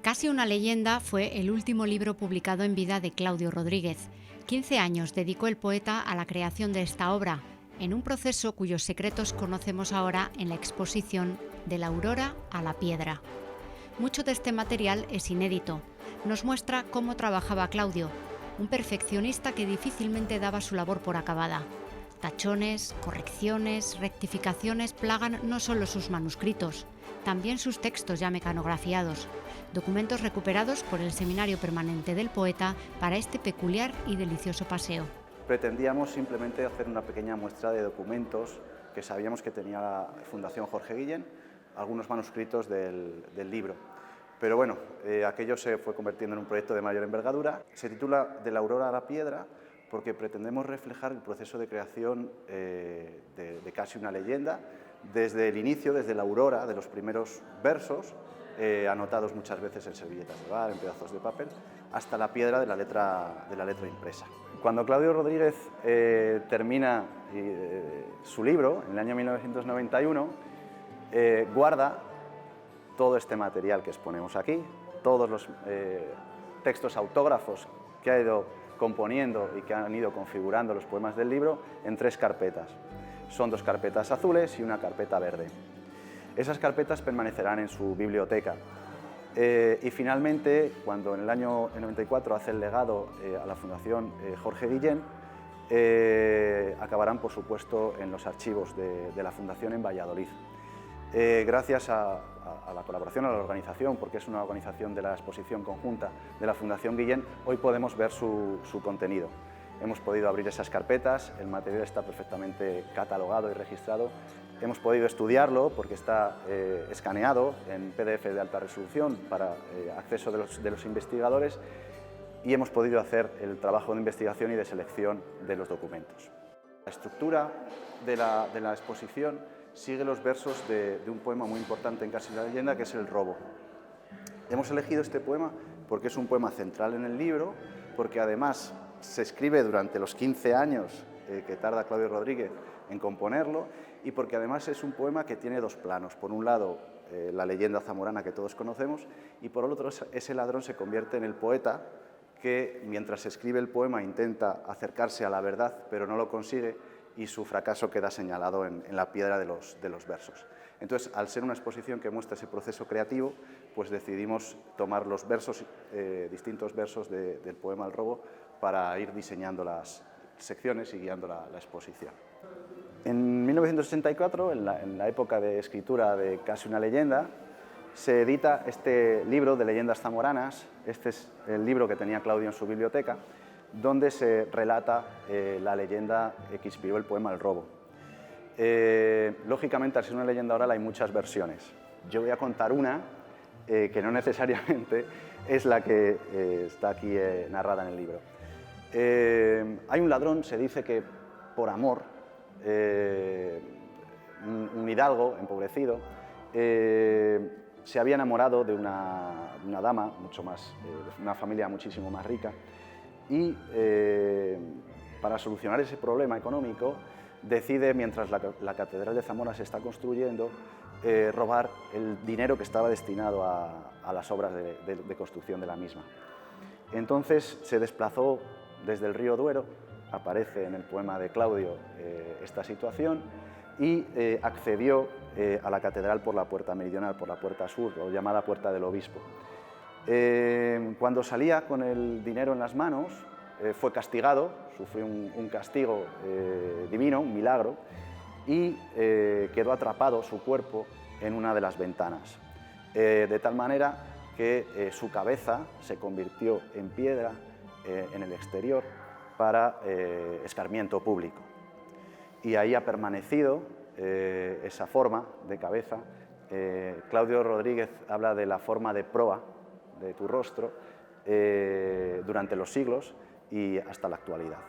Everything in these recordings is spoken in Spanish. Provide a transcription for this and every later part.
Casi una leyenda fue el último libro publicado en vida de Claudio Rodríguez. 15 años dedicó el poeta a la creación de esta obra, en un proceso cuyos secretos conocemos ahora en la exposición De la aurora a la piedra. Mucho de este material es inédito. Nos muestra cómo trabajaba Claudio, un perfeccionista que difícilmente daba su labor por acabada. Tachones, correcciones, rectificaciones plagan no solo sus manuscritos, también sus textos ya mecanografiados, documentos recuperados por el Seminario Permanente del Poeta para este peculiar y delicioso paseo. Pretendíamos simplemente hacer una pequeña muestra de documentos que sabíamos que tenía la Fundación Jorge Guillén, algunos manuscritos del libro. Pero bueno, aquello se fue convirtiendo en un proyecto de mayor envergadura. Se titula De la aurora a la piedra porque pretendemos reflejar el proceso de creación de casi una leyenda, desde el inicio, desde la aurora, de los primeros versos, anotados muchas veces en servilletas de bar, en pedazos de papel, hasta la piedra de la letra impresa. Cuando Claudio Rodríguez termina su libro, en el año 1991, guarda todo este material que exponemos aquí, todos los textos autógrafos que ha ido componiendo y que han ido configurando los poemas del libro en 3 carpetas. Son 2 carpetas azules y una carpeta verde. Esas carpetas permanecerán en su biblioteca. Y finalmente, cuando en el año 94 hace el legado a la Fundación Jorge Guillén, acabarán, por supuesto, en los archivos de la Fundación en Valladolid. Gracias a la colaboración, a la organización, porque es una organización de la exposición conjunta de la Fundación Guillén, hoy podemos ver su contenido. Hemos podido abrir esas carpetas, el material está perfectamente catalogado y registrado. Hemos podido estudiarlo porque está escaneado en PDF de alta resolución para acceso de los investigadores y hemos podido hacer el trabajo de investigación y de selección de los documentos. La estructura de la exposición sigue los versos de un poema muy importante en Casi una leyenda, que es El robo. Hemos elegido este poema porque es un poema central en el libro, porque además se escribe durante los 15 años que tarda Claudio Rodríguez en componerlo y porque además es un poema que tiene 2 planos. Por un lado, la leyenda zamorana que todos conocemos y por el otro, ese ladrón se convierte en el poeta que mientras escribe el poema intenta acercarse a la verdad pero no lo consigue y su fracaso queda señalado en la piedra de los versos. Entonces, al ser una exposición que muestra ese proceso creativo, pues decidimos tomar los versos, distintos versos del poema El robo para ir diseñando las secciones y guiando la exposición. En 1984, en la época de escritura de Casi una leyenda, se edita este libro de leyendas zamoranas. Este es el libro que tenía Claudio en su biblioteca, donde se relata la leyenda que inspiró el poema El robo. Lógicamente, al ser una leyenda oral hay muchas versiones. Yo voy a contar una que no necesariamente es la que está aquí narrada en el libro. Hay un ladrón, se dice que por amor, un hidalgo empobrecido, se había enamorado de una dama, mucho más, de una familia muchísimo más rica, y para solucionar ese problema económico decide, mientras la Catedral de Zamora se está construyendo, robar el dinero que estaba destinado a las obras de construcción de la misma. Entonces se desplazó desde el río Duero, aparece en el poema de Claudio esta situación, y accedió a la catedral por la puerta meridional, por la puerta sur, o llamada Puerta del Obispo. Cuando salía con el dinero en las manos, fue castigado, sufrió un castigo divino, un milagro, y quedó atrapado su cuerpo en una de las ventanas, de tal manera que su cabeza se convirtió en piedra en el exterior para escarmiento público. Y ahí ha permanecido esa forma de cabeza. Claudio Rodríguez habla de la forma de proa de tu rostro durante los siglos y hasta la actualidad.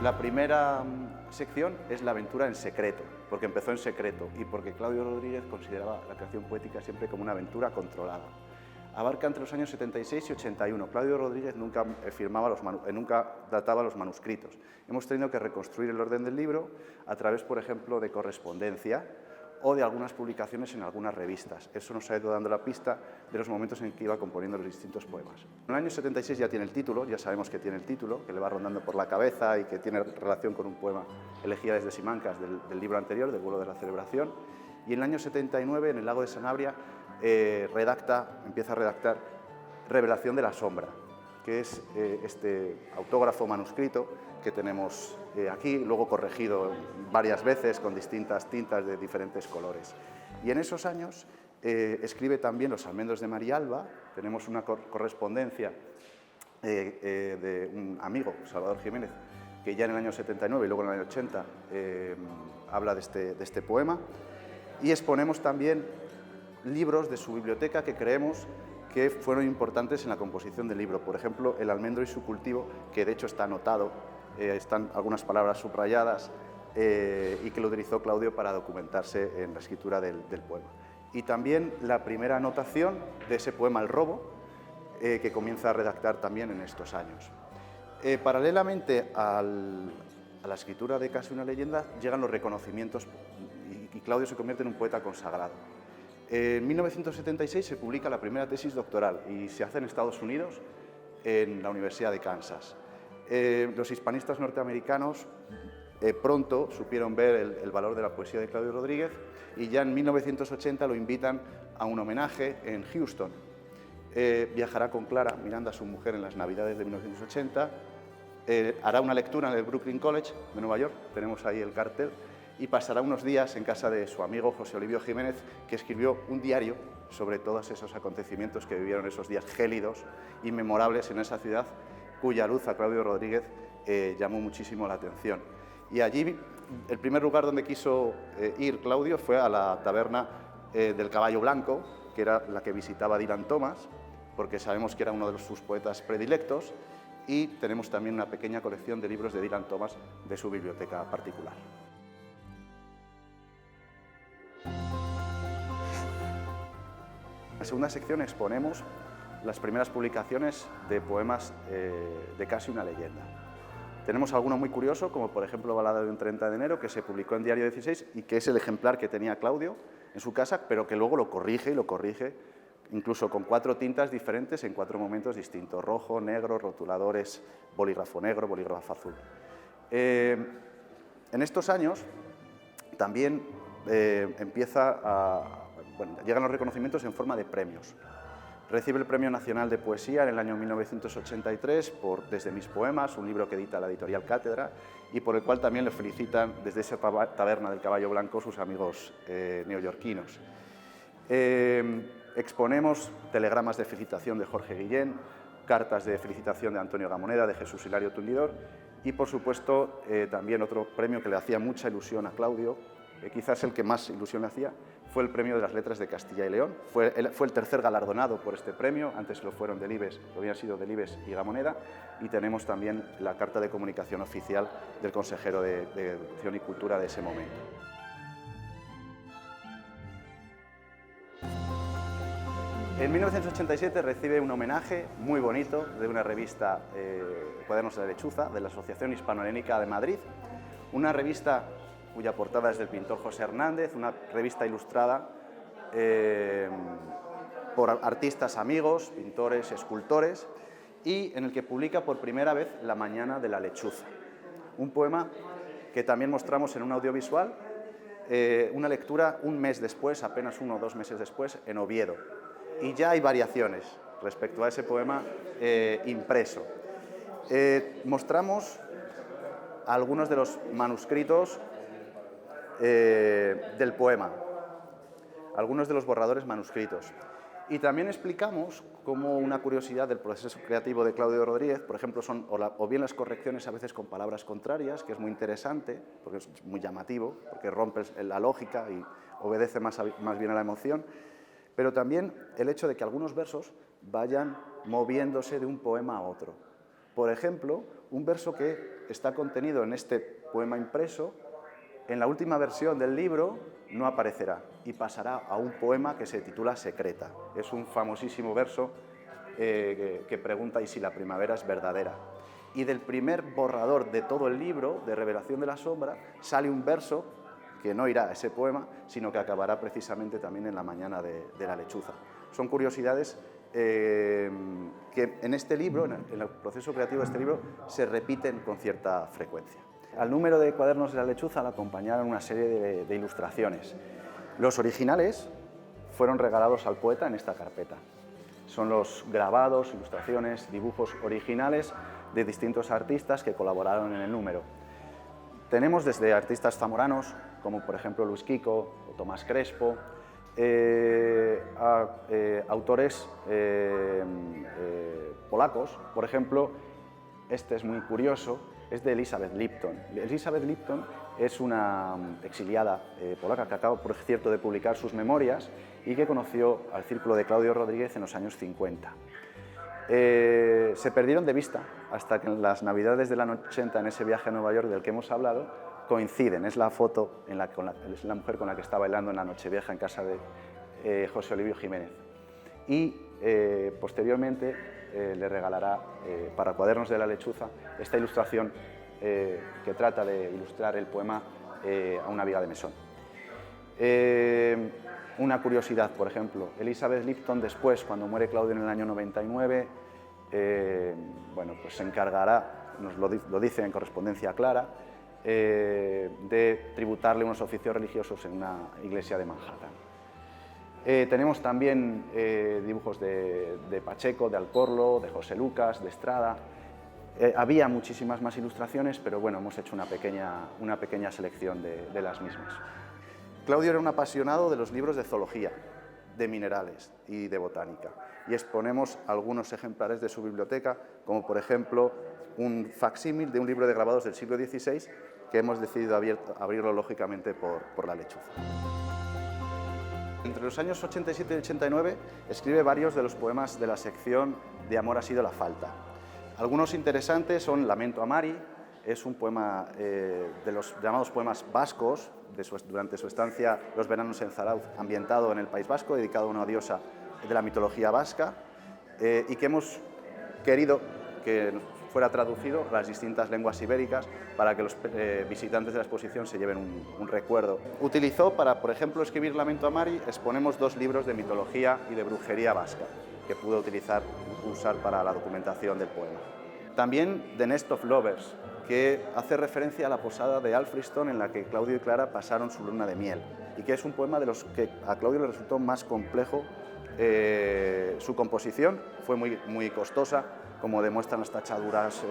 La primera sección es la aventura en secreto, porque empezó en secreto y porque Claudio Rodríguez consideraba la creación poética siempre como una aventura controlada. Abarca entre los años 76 y 81. Claudio Rodríguez nunca nunca databa los manuscritos. Hemos tenido que reconstruir el orden del libro a través, por ejemplo, de correspondencia o de algunas publicaciones en algunas revistas. Eso nos ha ido dando la pista de los momentos en que iba componiendo los distintos poemas. En el año 76 ya tiene el título, ya sabemos que tiene el título, que le va rondando por la cabeza y que tiene relación con un poema, Elegíades de Simancas, del libro anterior, del vuelo de la celebración. Y en el año 79, en el lago de Sanabria, empieza a redactar Revelación de la sombra, que es este autógrafo manuscrito que tenemos aquí, luego corregido varias veces con distintas tintas de diferentes colores. Y en esos años escribe también Los almendros de María Alba. Tenemos una correspondencia de un amigo, Salvador Jiménez, que ya en el año 79 y luego en el año 80 habla de este poema. Y exponemos también libros de su biblioteca que creemos que fueron importantes en la composición del libro. Por ejemplo, El almendro y su cultivo, que de hecho está anotado, están algunas palabras subrayadas y que lo utilizó Claudio para documentarse en la escritura del poema. Y también la primera anotación de ese poema El robo, que comienza a redactar también en estos años. Paralelamente a la escritura de Casi una leyenda llegan los reconocimientos y Claudio se convierte en un poeta consagrado. En 1976 se publica la primera tesis doctoral y se hace en Estados Unidos, en la Universidad de Kansas. Los hispanistas norteamericanos pronto supieron ver el valor de la poesía de Claudio Rodríguez y ya en 1980 lo invitan a un homenaje en Houston. Viajará con Clara Miranda, su mujer, en las Navidades de 1980. Hará una lectura en el Brooklyn College de Nueva York, tenemos ahí el cartel, y pasará unos días en casa de su amigo José Olivio Jiménez, que escribió un diario sobre todos esos acontecimientos que vivieron esos días gélidos y memorables en esa ciudad, cuya luz a Claudio Rodríguez llamó muchísimo la atención. Y allí, el primer lugar donde quiso ir Claudio fue a la taberna del Caballo Blanco, que era la que visitaba Dylan Thomas, porque sabemos que era uno de sus poetas predilectos, y tenemos también una pequeña colección de libros de Dylan Thomas de su biblioteca particular. En la segunda sección exponemos las primeras publicaciones de poemas de Casi una leyenda. Tenemos alguno muy curioso, como por ejemplo Balada de un 30 de enero, que se publicó en Diario 16 y que es el ejemplar que tenía Claudio en su casa, pero que luego lo corrige incluso con 4 tintas diferentes en 4 momentos distintos: rojo, negro, rotuladores, bolígrafo negro, bolígrafo azul. En estos años también llegan los reconocimientos en forma de premios. Recibe el Premio Nacional de Poesía en el año 1983 por Desde mis poemas, un libro que edita la editorial Cátedra y por el cual también le felicitan desde esa taberna del Caballo Blanco sus amigos neoyorquinos. Exponemos telegramas de felicitación de Jorge Guillén, cartas de felicitación de Antonio Gamoneda, de Jesús Hilario Tundidor y, por supuesto, también otro premio que le hacía mucha ilusión a Claudio, quizás el que más ilusión le hacía, fue el Premio de las Letras de Castilla y León. Fue el tercer galardonado por este premio, antes lo fueron Delibes, lo habían sido Delibes y Gamoneda, y tenemos también la carta de comunicación oficial del consejero de Educación y Cultura de ese momento. En 1987 recibe un homenaje muy bonito de una revista, Cuadernos de la Lechuza, de la Asociación Hispano-Helénica de Madrid, una revista cuya portada es del pintor José Hernández, una revista ilustrada por artistas amigos, pintores, escultores, y en el que publica por primera vez La mañana de la lechuza, un poema que también mostramos en un audiovisual, una lectura un mes después, apenas 1 o 2 meses después, en Oviedo. Y ya hay variaciones respecto a ese poema impreso. Mostramos algunos de los manuscritos del poema, algunos de los borradores manuscritos. Y también explicamos cómo una curiosidad del proceso creativo de Claudio Rodríguez, por ejemplo, son o bien las correcciones a veces con palabras contrarias, que es muy interesante, porque es muy llamativo, porque rompe la lógica y obedece más bien a la emoción, pero también el hecho de que algunos versos vayan moviéndose de un poema a otro. Por ejemplo, un verso que está contenido en este poema impreso, en la última versión del libro no aparecerá y pasará a un poema que se titula Secreta. Es un famosísimo verso que pregunta ¿y si la primavera es verdadera? Y del primer borrador de todo el libro, de Revelación de la sombra, sale un verso que no irá a ese poema, sino que acabará precisamente también en la mañana de la lechuza. Son curiosidades que en este libro, en el proceso creativo de este libro, se repiten con cierta frecuencia. Al número de Cuadernos de la lechuza le acompañaron una serie de ilustraciones. Los originales fueron regalados al poeta en esta carpeta. Son los grabados, ilustraciones, dibujos originales de distintos artistas que colaboraron en el número. Tenemos desde artistas zamoranos, como por ejemplo Luis Quico o Tomás Crespo, a autores polacos. Por ejemplo, este es muy curioso, es de Elizabeth Lipton. Elizabeth Lipton es una exiliada polaca que acaba, por cierto, de publicar sus memorias y que conoció al círculo de Claudio Rodríguez en los años 50. Se perdieron de vista hasta que en las Navidades del año 80, en ese viaje a Nueva York del que hemos hablado, coinciden. Es la foto, es la mujer con la que está bailando en la Nochevieja en casa de José Olivio Jiménez. Y posteriormente le regalará para Cuadernos de la lechuza esta ilustración que trata de ilustrar el poema A una viga de mesón. Una curiosidad, por ejemplo, Elizabeth Lipton después, cuando muere Claudio en el año 99, bueno, pues se encargará, nos lo dice en correspondencia clara, de tributarle unos oficios religiosos en una iglesia de Manhattan. Tenemos también dibujos de Pacheco, de Alcorlo, de José Lucas, de Estrada. Había muchísimas más ilustraciones, pero bueno, hemos hecho una pequeña selección de las mismas. Claudio era un apasionado de los libros de zoología, de minerales y de botánica, y exponemos algunos ejemplares de su biblioteca, como por ejemplo un facsímil de un libro de grabados del siglo XVI que hemos decidido abrirlo lógicamente por la lechuza. Entre los años 87 y 89 escribe varios de los poemas de la sección De amor ha sido la falta. Algunos interesantes son Lamento a Mari, es un poema de los llamados poemas vascos, durante su estancia Los veranos en Zarauz, ambientado en el País Vasco, dedicado a una diosa de la mitología vasca, y que hemos querido que fuera traducido a las distintas lenguas ibéricas para que los visitantes de la exposición se lleven un recuerdo. Utilizó para, por ejemplo, escribir Lamento a Mari, exponemos 2 libros de mitología y de brujería vasca, que pudo usar para la documentación del poema. También The Nest of Lovers, que hace referencia a la posada de Alfriston en la que Claudio y Clara pasaron su luna de miel, y que es un poema de los que a Claudio le resultó más complejo. Su composición fue muy costosa, como demuestran las tachaduras,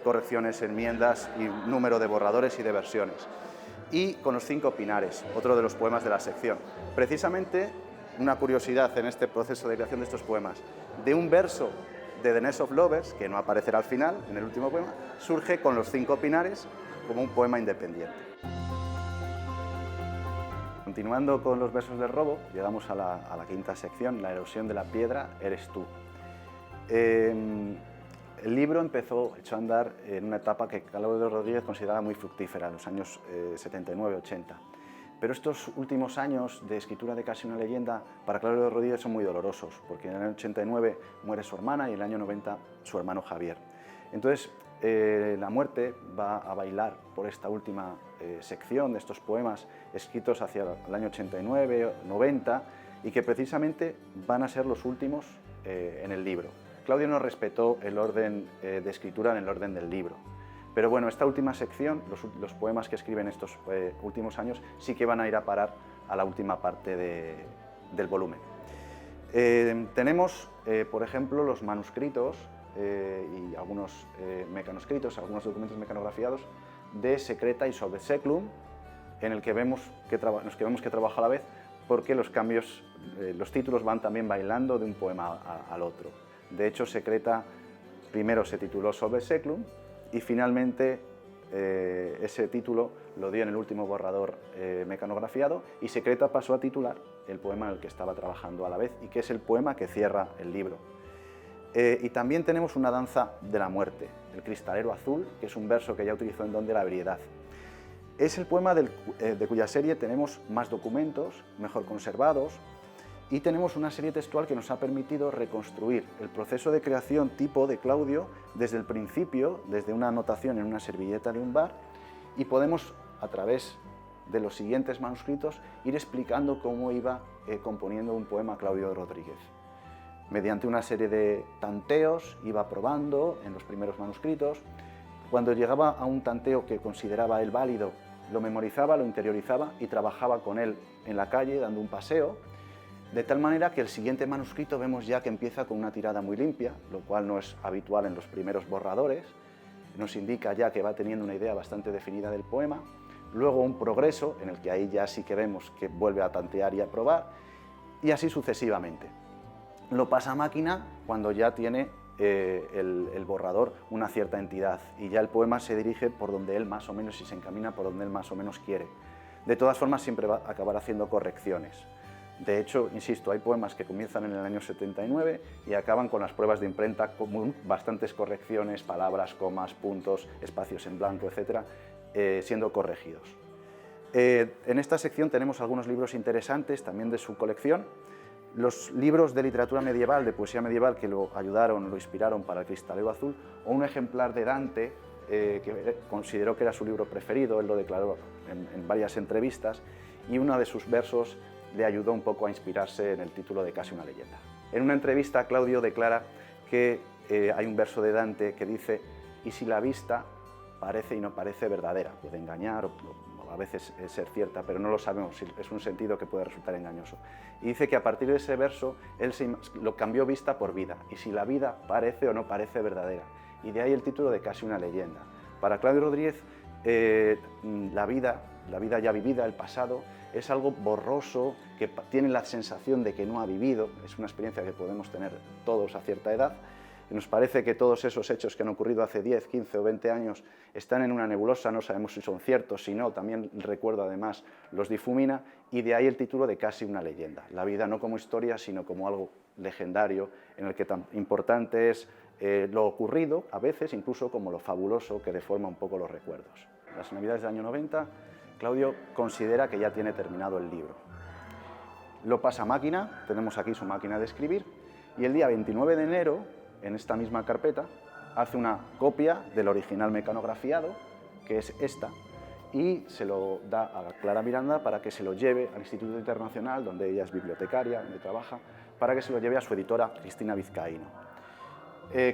correcciones, enmiendas y número de borradores y de versiones. Y con los 5 pinares, otro de los poemas de la sección. Precisamente, una curiosidad en este proceso de creación de estos poemas, de un verso de The Nest of Lovers, que no aparecerá al final, en el último poema, surge con los 5 pinares como un poema independiente. Continuando con los versos del robo, llegamos a la quinta sección, La erosión de la piedra, eres tú. El libro echó a andar en una etapa que Claudio Rodríguez consideraba muy fructífera, en los años 79-80. Pero estos últimos años de escritura de Casi una leyenda para Claudio Rodríguez son muy dolorosos, porque en el año 89 muere su hermana y en el año 90 su hermano Javier. Entonces, la muerte va a bailar por esta última sección de estos poemas escritos hacia el año 89-90 y que precisamente van a ser los últimos en el libro. Claudio no respetó el orden de escritura en el orden del libro. Pero bueno, esta última sección, los poemas que escribe en estos últimos años, sí que van a ir a parar a la última parte del volumen. Tenemos, por ejemplo, los manuscritos y algunos mecanoscritos, algunos documentos mecanografiados de Secreta y Sobre Seclum, en el que vemos que trabaja a la vez, porque los cambios, los títulos van también bailando de un poema al otro. De hecho, Secreta primero se tituló Sobre Seclum, y finalmente ese título lo dio en el último borrador mecanografiado, y Secreta pasó a titular el poema en el que estaba trabajando a la vez y que es el poema que cierra el libro. Y también tenemos una danza de la muerte, El cristalero azul, que es un verso que ya utilizó en Don de la ebriedad. Es el poema de cuya serie tenemos más documentos, mejor conservados, y tenemos una serie textual que nos ha permitido reconstruir el proceso de creación tipo de Claudio desde el principio, desde una anotación en una servilleta de un bar, y podemos, a través de los siguientes manuscritos, ir explicando cómo iba componiendo un poema Claudio Rodríguez. Mediante una serie de tanteos iba probando en los primeros manuscritos. Cuando llegaba a un tanteo que consideraba él válido, lo memorizaba, lo interiorizaba y trabajaba con él en la calle dando un paseo, de tal manera que el siguiente manuscrito vemos ya que empieza con una tirada muy limpia, lo cual no es habitual en los primeros borradores, nos indica ya que va teniendo una idea bastante definida del poema, luego un progreso en el que ahí ya sí que vemos que vuelve a tantear y a probar, y así sucesivamente. Lo pasa a máquina cuando ya tiene el borrador una cierta entidad y ya el poema se dirige por donde él más o menos y se encamina por donde él más o menos quiere. De todas formas siempre va a acabar haciendo correcciones. De hecho, insisto, hay poemas que comienzan en el año 79 y acaban con las pruebas de imprenta con bastantes correcciones, palabras, comas, puntos, espacios en blanco, etcétera, siendo corregidos. En esta sección tenemos algunos libros interesantes también de su colección. Los libros de literatura medieval, de poesía medieval, que lo ayudaron, lo inspiraron para el Cristalero Azul, o un ejemplar de Dante, que consideró que era su libro preferido, él lo declaró en varias entrevistas, y uno de sus versos le ayudó un poco a inspirarse en el título de Casi una leyenda. En una entrevista, Claudio declara que hay un verso de Dante que dice: «Y si la vista parece y no parece verdadera», puede engañar o a veces ser cierta, pero no lo sabemos, es un sentido que puede resultar engañoso. Y dice que a partir de ese verso él lo cambió vista por vida, y si la vida parece o no parece verdadera, y de ahí el título de Casi una leyenda. Para Claudio Rodríguez, la vida ya vivida, el pasado, es algo borroso, que tiene la sensación de que no ha vivido, es una experiencia que podemos tener todos a cierta edad. Y nos parece que todos esos hechos que han ocurrido hace 10, 15 o 20 años están en una nebulosa, no sabemos si son ciertos, si no, también el recuerdo además los difumina, y de ahí el título de Casi una leyenda. La vida no como historia, sino como algo legendario, en el que tan importante es lo ocurrido, a veces incluso como lo fabuloso que deforma un poco los recuerdos. Las Navidades del año 90, Claudio considera que ya tiene terminado el libro. Lo pasa a máquina, tenemos aquí su máquina de escribir, y el día 29 de enero, en esta misma carpeta, hace una copia del original mecanografiado, que es esta, y se lo da a Clara Miranda para que se lo lleve al Instituto Internacional, donde ella es bibliotecaria, donde trabaja, para que se lo lleve a su editora, Cristina Vizcaíno.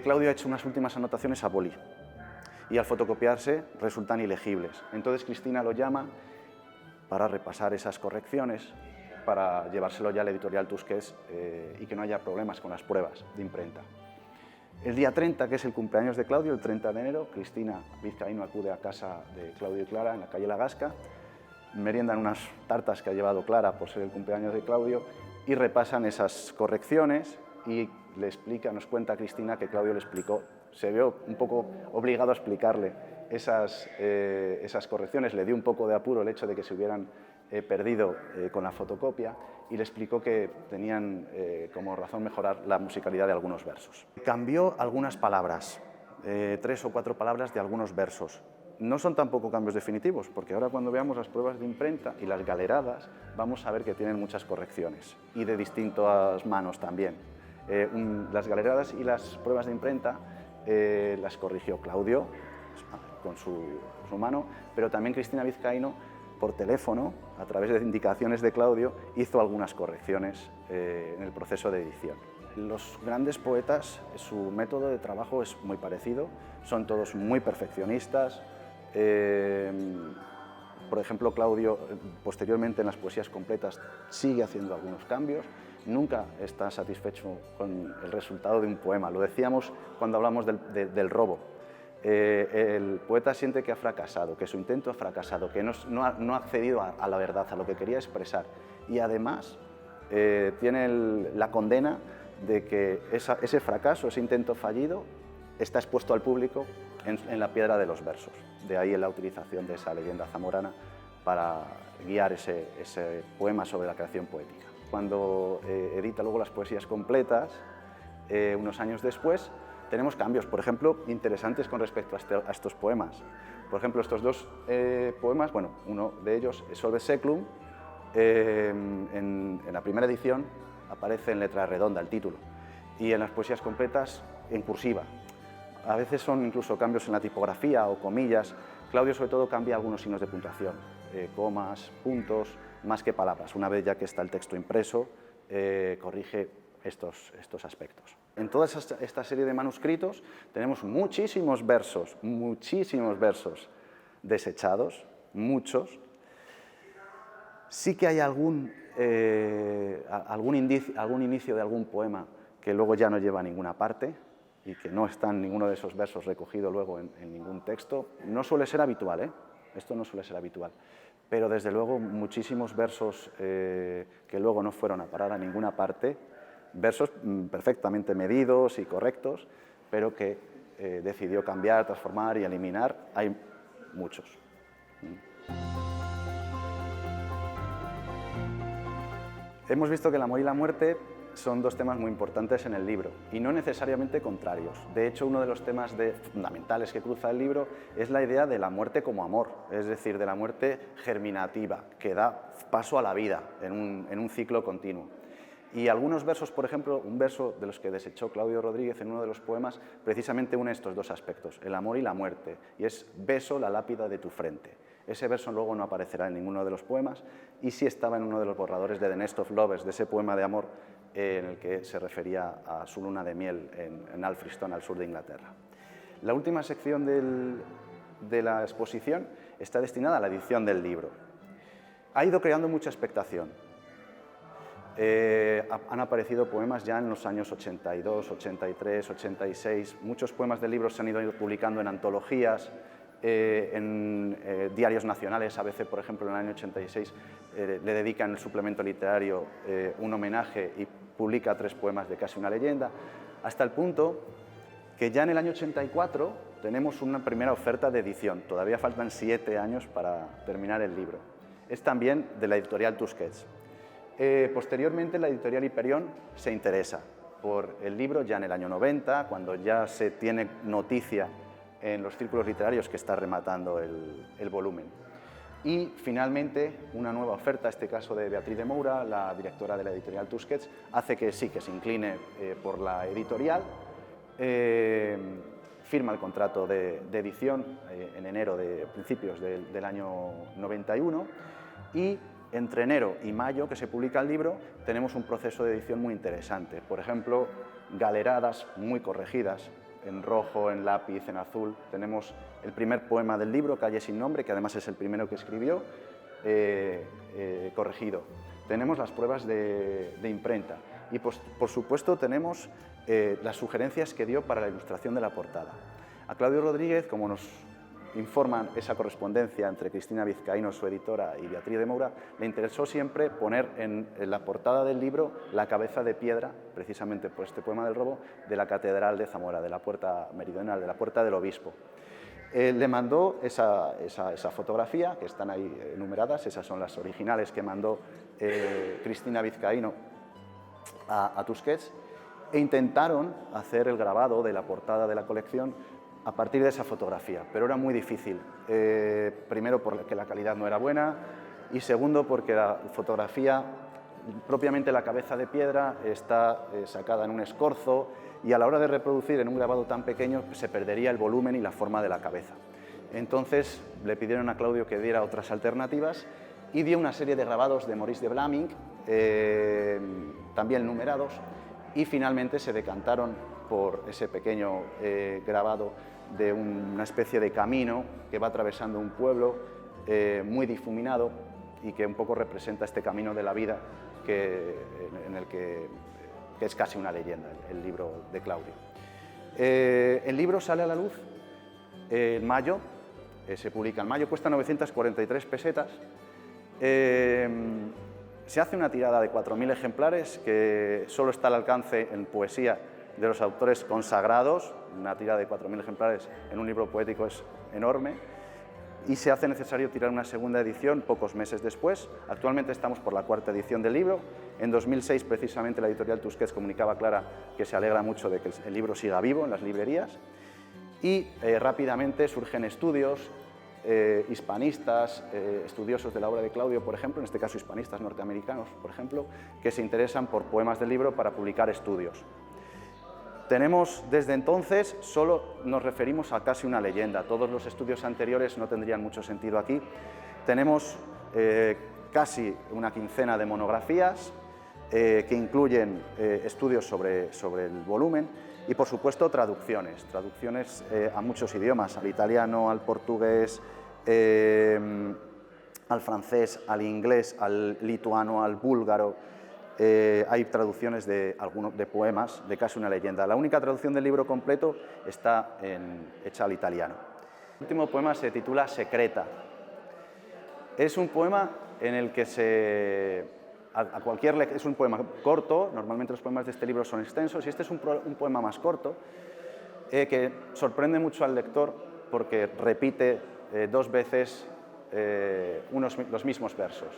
Claudio ha hecho unas últimas anotaciones a boli, y al fotocopiarse resultan ilegibles. Entonces Cristina lo llama para repasar esas correcciones, para llevárselo ya a la editorial Tusquets y que no haya problemas con las pruebas de imprenta. El día 30, que es el cumpleaños de Claudio, el 30 de enero, Cristina Vizcaíno acude a casa de Claudio y Clara en la calle La Gasca, meriendan unas tartas que ha llevado Clara por ser el cumpleaños de Claudio y repasan esas correcciones y le explica, nos cuenta Cristina que Claudio le explicó, se vio un poco obligado a explicarle esas correcciones, le dio un poco de apuro el hecho de que se hubieran perdido con la fotocopia y le explicó que tenían como razón mejorar la musicalidad de algunos versos. Cambió algunas palabras, 3 o 4 palabras de algunos versos. No son tampoco cambios definitivos, porque ahora cuando veamos las pruebas de imprenta y las galeradas vamos a ver que tienen muchas correcciones y de distintas manos también. Las galeradas y las pruebas de imprenta las corrigió Claudio con su mano, pero también Cristina Vizcaíno por teléfono, a través de indicaciones de Claudio, hizo algunas correcciones en el proceso de edición. Los grandes poetas, su método de trabajo es muy parecido, son todos muy perfeccionistas. Por ejemplo, Claudio, posteriormente en las poesías completas, sigue haciendo algunos cambios, nunca está satisfecho con el resultado de un poema. Lo decíamos cuando hablamos del robo. El poeta siente que ha fracasado, que su intento ha fracasado, que no ha accedido a la verdad, a lo que quería expresar. Y además tiene la condena de que ese fracaso, ese intento fallido, está expuesto al público en la piedra de los versos. De ahí la utilización de esa leyenda zamorana para guiar ese poema sobre la creación poética. Cuando edita luego las poesías completas, unos años después, tenemos cambios, por ejemplo, interesantes con respecto a estos poemas. Por ejemplo, estos dos poemas, bueno, uno de ellos es Solve Seclum, en la primera edición aparece en letra redonda el título, y en las poesías completas en cursiva. A veces son incluso cambios en la tipografía o comillas. Claudio sobre todo cambia algunos signos de puntuación. comas, puntos, más que palabras. Una vez ya que está el texto impreso, corrige estos aspectos. En toda esta serie de manuscritos tenemos muchísimos versos desechados, muchos. Sí que hay algún inicio de algún poema que luego ya no lleva a ninguna parte y que no está en ninguno de esos versos recogido luego en ningún texto. No suele ser habitual, ¿eh? Esto no suele ser habitual. Pero desde luego muchísimos versos que luego no fueron a parar a ninguna parte, versos perfectamente medidos y correctos, pero que decidió cambiar, transformar y eliminar, hay muchos. Hemos visto que el amor y la muerte son dos temas muy importantes en el libro y no necesariamente contrarios. De hecho, uno de los temas fundamentales que cruza el libro es la idea de la muerte como amor, es decir, de la muerte germinativa, que da paso a la vida en un ciclo continuo. Y algunos versos, por ejemplo, un verso de los que desechó Claudio Rodríguez en uno de los poemas, precisamente une estos dos aspectos, el amor y la muerte, y es beso la lápida de tu frente. Ese verso luego no aparecerá en ninguno de los poemas y sí estaba en uno de los borradores de The Nest of Lovers, de ese poema de amor en el que se refería a su luna de miel en Alfriston, al sur de Inglaterra. La última sección de la exposición está destinada a la edición del libro. Ha ido creando mucha expectación. Han aparecido poemas ya en los años 82, 83, 86. Muchos poemas del libro se han ido publicando en antologías, en diarios nacionales. ABC, por ejemplo, en el año 86 le dedica en el suplemento literario un homenaje y publica 3 poemas de Casi una leyenda, hasta el punto que ya en el año 84 tenemos una primera oferta de edición. Todavía faltan 7 años para terminar el libro. Es también de la editorial Tusquets. Posteriormente, la editorial Hiperión se interesa por el libro ya en el año 90, cuando ya se tiene noticia en los círculos literarios que está rematando el volumen. Y finalmente, una nueva oferta, este caso de Beatriz de Moura, la directora de la editorial Tusquets, hace que sí, que se incline por la editorial, firma el contrato de edición en enero, principios del año 91, y entre enero y mayo, que se publica el libro, tenemos un proceso de edición muy interesante. Por ejemplo, galeradas muy corregidas, en rojo, en lápiz, en azul. Tenemos el primer poema del libro, Calle sin nombre, que además es el primero que escribió, corregido. Tenemos las pruebas de imprenta y, pues, por supuesto, tenemos las sugerencias que dio para la ilustración de la portada. A Claudio Rodríguez, como nos informan esa correspondencia entre Cristina Vizcaíno, su editora, y Beatriz de Moura, le interesó siempre poner en la portada del libro la cabeza de piedra, precisamente por este poema del robo, de la Catedral de Zamora, de la puerta meridional, de la puerta del obispo. Le mandó esa fotografía, que están ahí enumeradas, esas son las originales que mandó Cristina Vizcaíno a Tusquets, e intentaron hacer el grabado de la portada de la colección a partir de esa fotografía, pero era muy difícil. Primero porque la calidad no era buena y segundo porque la fotografía, propiamente la cabeza de piedra, está sacada en un escorzo y a la hora de reproducir en un grabado tan pequeño se perdería el volumen y la forma de la cabeza. Entonces le pidieron a Claudio que diera otras alternativas y dio una serie de grabados de Maurice de Vlaming, también numerados, y finalmente se decantaron por ese pequeño grabado de una especie de camino que va atravesando un pueblo muy difuminado y que un poco representa este camino de la vida que es casi una leyenda, el libro de Claudio. El libro sale a la luz en mayo, se publica en mayo, cuesta 943 pesetas. Se hace una tirada de 4.000 ejemplares que solo está al alcance en poesía de los autores consagrados. Una tirada de 4.000 ejemplares en un libro poético es enorme y se hace necesario tirar una segunda edición pocos meses después. Actualmente estamos por la 4ª edición del libro. En 2006 precisamente la editorial Tusquets comunicaba Clara que se alegra mucho de que el libro siga vivo en las librerías y rápidamente surgen estudios hispanistas, estudiosos de la obra de Claudio, por ejemplo, en este caso hispanistas norteamericanos, por ejemplo, que se interesan por poemas del libro para publicar estudios. Tenemos, desde entonces, solo nos referimos a Casi una leyenda. Todos los estudios anteriores no tendrían mucho sentido aquí. Tenemos casi una quincena de monografías que incluyen estudios sobre el volumen y, por supuesto, traducciones a muchos idiomas, al italiano, al portugués, al francés, al inglés, al lituano, al búlgaro. Hay traducciones de poemas, de Casi una leyenda. La única traducción del libro completo está hecha al italiano. El último poema se titula Secreta. Es un poema en el que es un poema corto, normalmente los poemas de este libro son extensos, y este es un poema más corto, que sorprende mucho al lector porque repite 2 veces los mismos versos.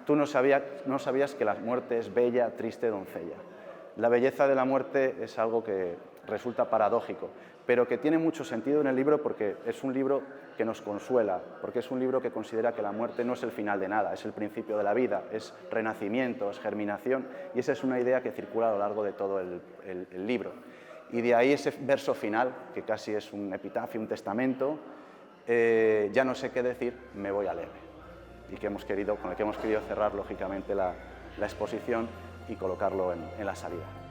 Tú no sabías que la muerte es bella, triste doncella. La belleza de la muerte es algo que resulta paradójico, pero que tiene mucho sentido en el libro porque es un libro que nos consuela, porque es un libro que considera que la muerte no es el final de nada, es el principio de la vida, es renacimiento, es germinación, y esa es una idea que circula a lo largo de todo el libro. Y de ahí ese verso final, que casi es un epitafio, un testamento, ya no sé qué decir, me voy a leer. Y con el que hemos querido cerrar, lógicamente, la exposición y colocarlo en la salida.